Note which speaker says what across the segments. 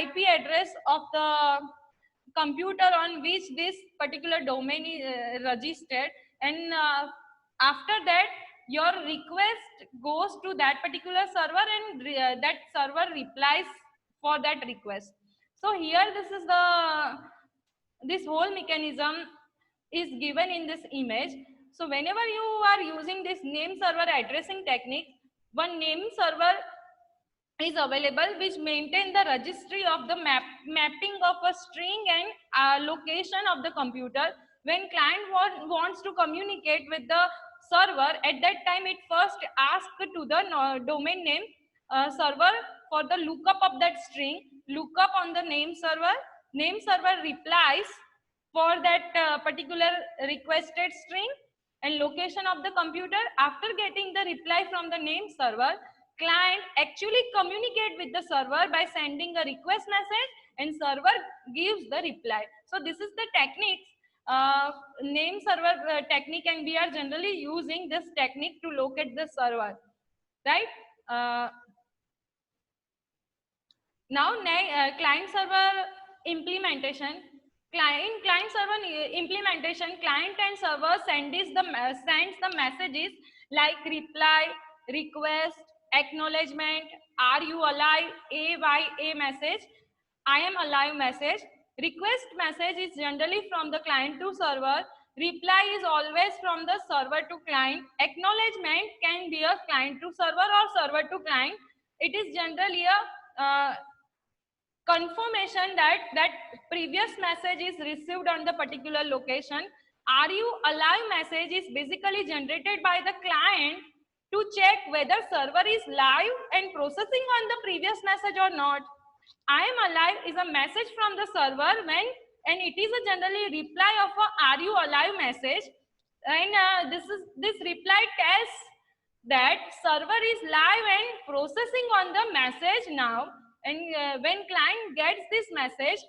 Speaker 1: IP address of the computer on which this particular domain is registered, and after that your request goes to that particular server, and that server replies for that request. So here this whole mechanism is given in this image. So whenever you are using this name server addressing technique, one name server is available which maintain the registry of the mapping of a string and location of the computer. When client wants to communicate with the server, at that time it first asks to the domain name server for the lookup of that string, lookup on the name server replies for that particular requested string and location of the computer. After getting the reply from the name server, client actually communicate with the server by sending a request message, and server gives the reply. So this is the techniques, name server technique, and we are generally using this technique to locate the server, right? Now client server implementation. Client server implementation, client and server sends the messages like reply, request, acknowledgement, are you alive, AYA message, I am alive message. Request message is generally from the client to server. Reply is always from the server to client. Acknowledgement can be a client to server or server to client. It is generally a confirmation that previous message is received on the particular location. Are you alive message is basically generated by the client to check whether server is live and processing on the previous message or not. I am alive is a message from the server and it is a generally reply of a are you alive message, and this reply tells that server is live and processing on the message now. And when client gets this message,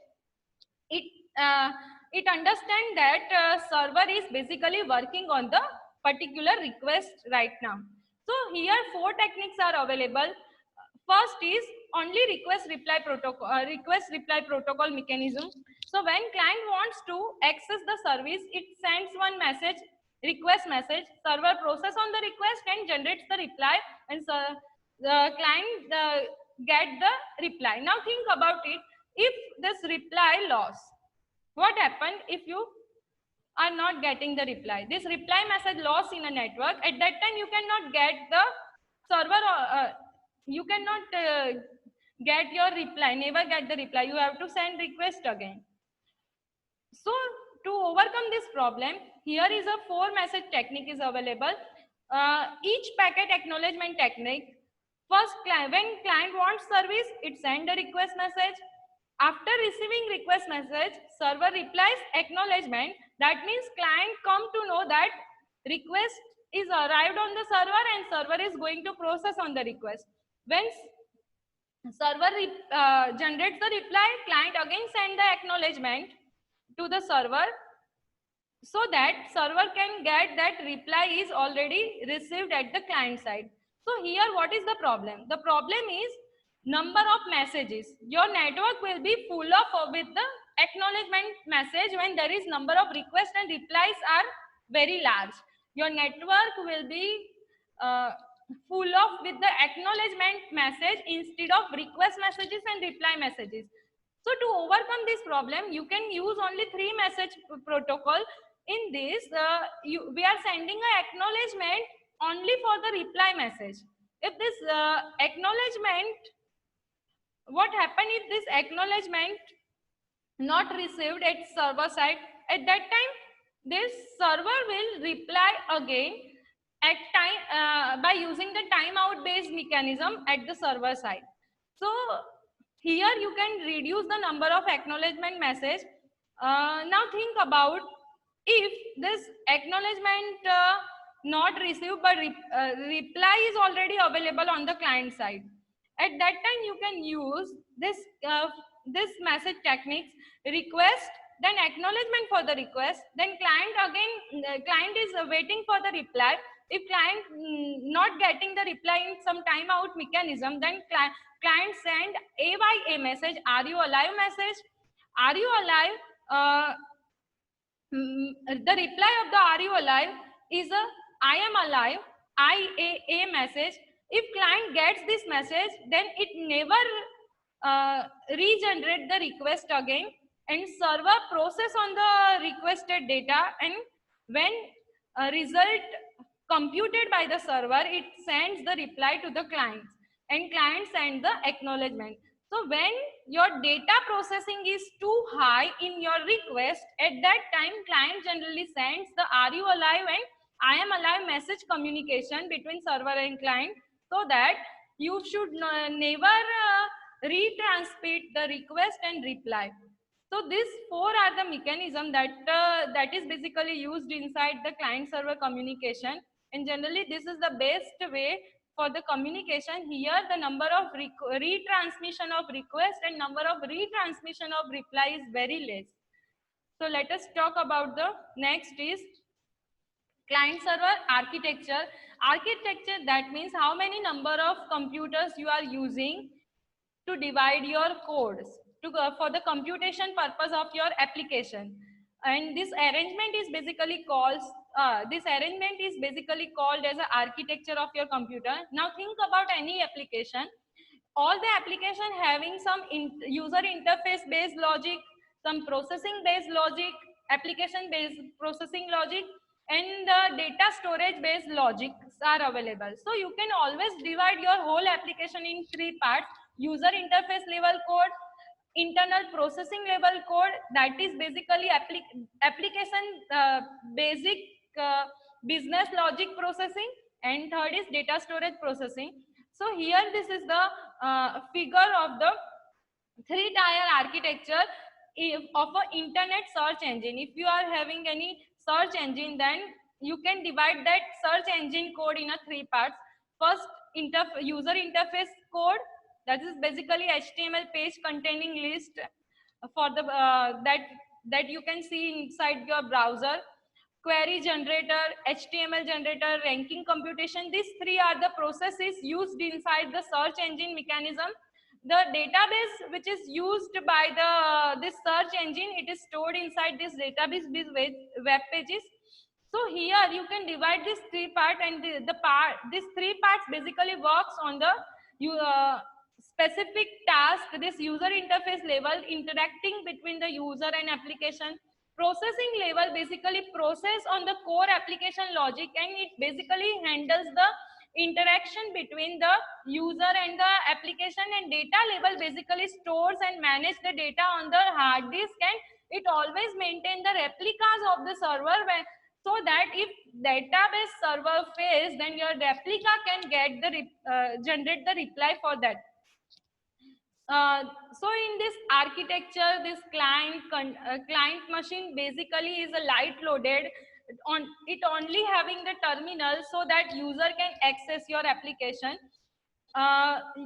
Speaker 1: it understands that server is basically working on the particular request right now. So here 4 techniques are available. First is only request reply protocol mechanism. So when client wants to access the service, it sends one message, request message, server process on the request and generates the reply, and so the client get the reply. Now think about it. If this reply loss, what happened if you are not getting the reply? This reply message loss in a network. At that time, you cannot get the server. You cannot get your reply. Never get the reply. You have to send request again. So to overcome this problem, here is a 4 message technique is available. Each packet acknowledgement technique. First, when client wants service, it send a request message. After receiving request message, server replies acknowledgement. That means client come to know that request is arrived on the server and server is going to process on the request. When server generates the reply, client again send the acknowledgement to the server so that server can get that reply is already received at the client side. So here what is the problem? The problem is number of messages. Your network will be full of with the acknowledgement message when there is number of requests and replies are very large. Your network will be full of with the acknowledgement message instead of request messages and reply messages. So to overcome this problem, you can use only 3 message protocol. In this, we are sending an acknowledgement only for the reply message. If this acknowledgement, what happen if this acknowledgement not received at server side? At that time, this server will reply again at time by using the timeout based mechanism at the server side. So here you can reduce the number of acknowledgement message. Now think about if this acknowledgement not received but reply is already available on the client side. At that time you can use this message techniques, request, then acknowledgement for the request, then client again client is waiting for the reply. If client not getting the reply in some timeout mechanism, then client send AYA message, are you alive message. Are you alive? The reply of the are you alive is a I am alive IAA message. If client gets this message, then it never regenerate the request again, and server process on the requested data, and when a result computed by the server, it sends the reply to the client, and client send the acknowledgement. So when your data processing is too high in your request, at that time client generally sends the are you alive and I am alive message communication between server and client, so that you should never retransmit the request and reply. So these four are the mechanism that is basically used inside the client server communication, and generally this is the best way for the communication. Here the number of retransmission of request and number of retransmission of reply is very less. So let us talk about the next is client server architecture. Architecture, that means how many number of computers you are using to divide your codes to for the computation purpose of your application. And this arrangement is basically called as an architecture of your computer. Now think about any application. All the application having some user interface based logic, some processing based logic, application based processing logic, and the data storage based logics are available. So you can always divide your whole application in three parts: user interface level code, internal processing level code, that is basically application basic business logic processing, and third is data storage processing. So here this is the figure of the three-tier architecture of an internet search engine. If you are having any search engine, then you can divide that search engine code in a three parts. First, user interface code, that is basically HTML page containing list for the that you can see inside your browser. Query generator, HTML generator, ranking computation, these three are the processes used inside the search engine mechanism. The database which is used by the this search engine, it is stored inside this database web pages. So here you can divide this three part, and these three parts basically works on the specific task, this user interface level, interacting between the user and application. Processing level basically process on the core application logic, and it basically handles the interaction between the user and the application. And data level basically stores and manage the data on the hard disk, and it always maintain the replicas of the server so that if database server fails, then your replica can get the generate the reply for that. So in this architecture, this client machine basically is a light loaded on it, only having the terminal so that user can access your application.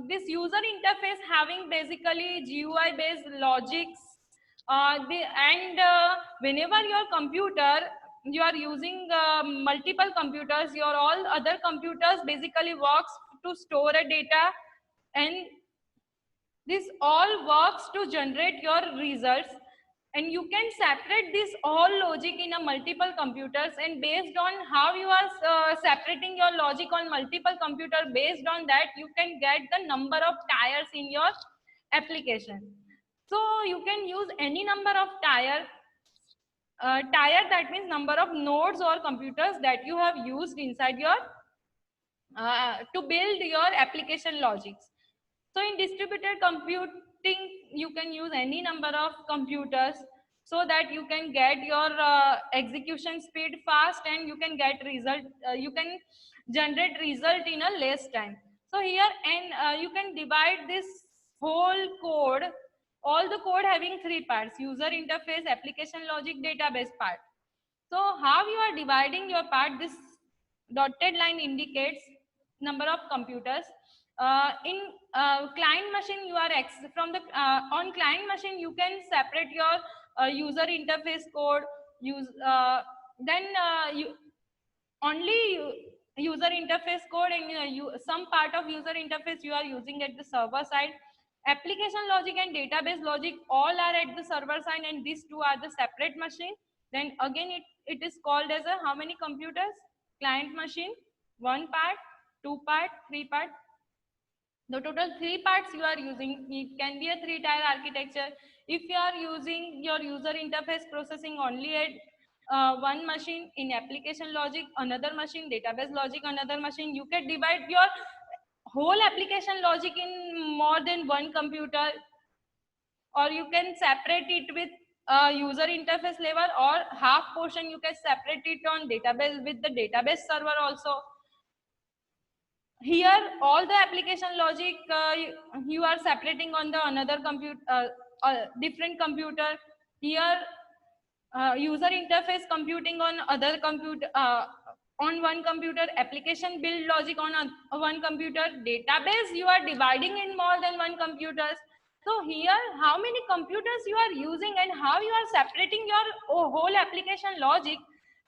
Speaker 1: This user interface having basically GUI based logics, whenever your computer, you are using multiple computers, your all other computers basically works to store a data, and this all works to generate your results. And you can separate this all logic in a multiple computers, and based on how you are separating your logic on multiple computer, based on that you can get the number of tiers in your application. So you can use any number of tier, that means number of nodes or computers that you have used inside your to build your application logics. So in distributed computing, you can use any number of computers so that you can get your execution speed fast, and you can get result. You can generate result in a less time. So here, and you can divide this whole code, all the code having three parts: user interface, application logic, database part. So how you are dividing your part? This dotted line indicates number of computers. In client machine, you are from the on client machine you can separate your user interface code. Use then you only user interface code, and some part of user interface you are using at the server side. Application logic and database logic all are at the server side, and these two are the separate machine. Then again it is called as a how many computers? Client machine, one part, two part, three part. The total three parts you are using. It can be a three-tier architecture. If you are using your user interface processing only at one machine, in application logic another machine, database logic another machine, you can divide your whole application logic in more than one computer, or you can separate it with user interface level, or half portion you can separate it on database with the database server also. Here all the application logic you are separating on the another computer, different computer. Here user interface computing on other computer, on one computer, application build logic on one computer, database you are dividing in more than one computers. So here how many computers you are using and how you are separating your whole application logic.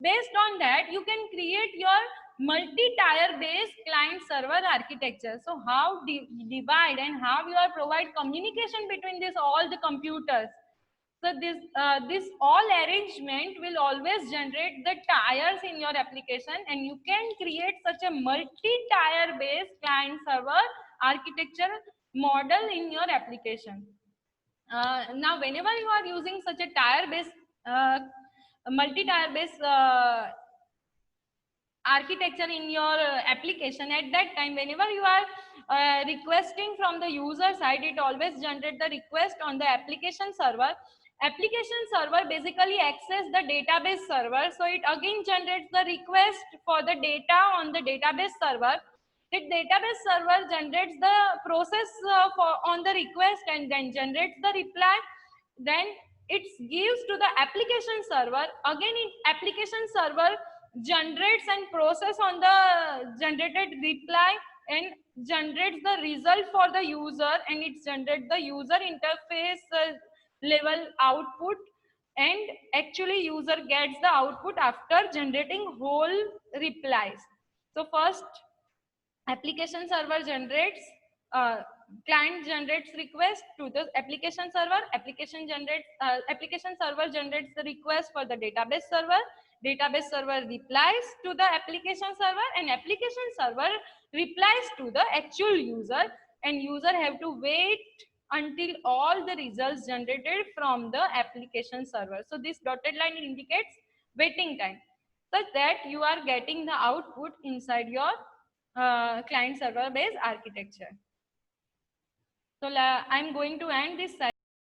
Speaker 1: Based on that you can create your multi-tier based client server architecture. So how divide and how you are provide communication between this all the computers. So this all arrangement will always generate the tiers in your application, and you can create such a multi-tier based client server architecture model in your application. Now whenever you are using such a tier based multi-tier based architecture in your application, at that time whenever you are requesting from the user side, it always generate the request on the application server. Application server basically access the database server, so it again generates the request for the data on the database server. The database server generates the process on the request and then generates the reply. Then it gives to the application server. Again application server generates and process on the generated reply and generates the result for the user, and it generates the user interface level output, and actually user gets the output after generating whole replies. So first application server generates client generates request to the application server, application server generates the request for the database server replies to the application server, and application server replies to the actual user, and user have to wait until all the results generated from the application server. So this dotted line indicates waiting time, such that you are getting the output inside your client server based architecture. So I'm going to end this